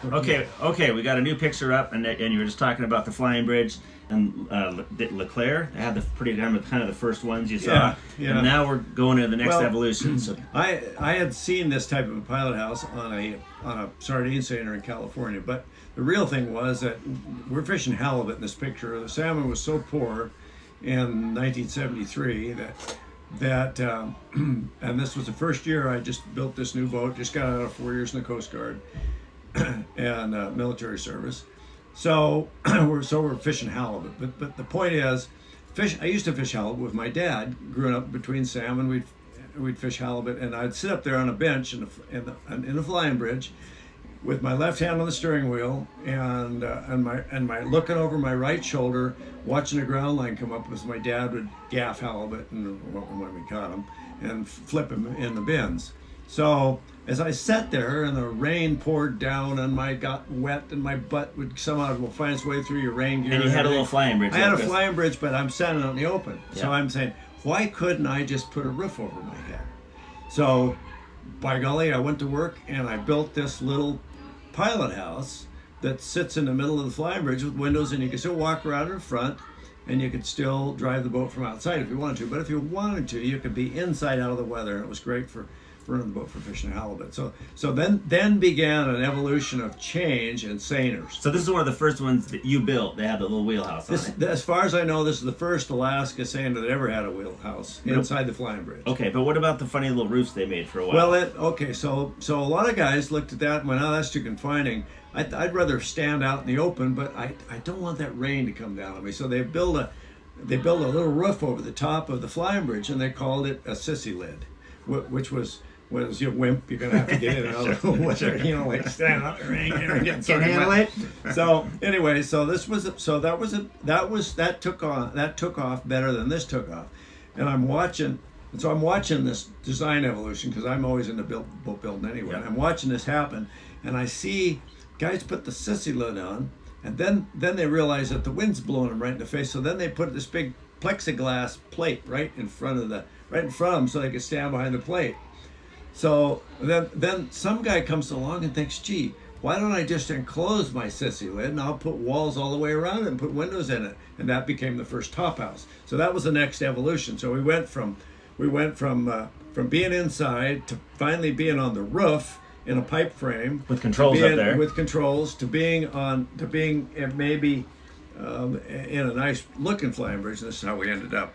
Okay, we got a new picture up, and you were just talking about the flying bridge and Leclerc. They had the pretty kind of the first ones you saw, Yeah. and now we're going to the next evolution. So I had seen this type of a pilot house on a sardine seiner in California, but the real thing was that we're fishing halibut in this picture. The salmon was so poor in 1973 that and this was the first year I just built this new boat. Just got out of 4 years in the Coast Guard and military service. So we're fishing halibut. But the point is, I used to fish halibut with my dad. Growing up between salmon, we'd fish halibut, and I'd sit up there on a bench in the flying bridge, with my left hand on the steering wheel and my looking over my right shoulder, watching a ground line come up as my dad would gaff halibut and when we caught him and flip him in the bins. So as I sat there and the rain poured down and I got wet and my butt would somehow find its way through your rain gear. And you had a little flying bridge. I had a flying bridge, but I'm standing out in the open. Yeah. So I'm saying, why couldn't I just put a roof over my head? So by golly, I went to work and I built this little pilot house that sits in the middle of the flying bridge with windows, and you can still walk around in front and you could still drive the boat from outside if you wanted to. But if you wanted to, you could be inside out of the weather, and it was great for running the boat for fishing halibut. So then began an evolution of change in seiners. So this is one of the first ones that you built. They had the little wheelhouse on it. As far as I know, this is the first Alaska seiner that ever had a wheelhouse inside the flying bridge. Okay, but what about the funny little roofs they made for a while? Well, so a lot of guys looked at that and went, "Oh, that's too confining. I'd rather stand out in the open, but I don't want that rain to come down on me." So they built a little roof over the top of the flying bridge, and they called it a sissy lid, which was you wimp, you're gonna have to get in and out of the weather, like stand out in the rain and get Can't handle it. So anyway, that took off better than this took off, and I'm watching this design evolution because I'm always into boat building anyway. Yeah. And I'm watching this happen, and I see guys put the sissy lid on, and then they realize that the wind's blowing them right in the face. So then they put this big plexiglass plate right in front of them so they could stand behind the plate. So then some guy comes along and thinks, gee, why don't I just enclose my sissy lid and I'll put walls all the way around it and put windows in it? And that became the first top house. So that was the next evolution. So we went from being inside to finally being on the roof in a pipe frame with controls up there. With controls to being maybe in a nice looking flying bridge. And this is how we ended up.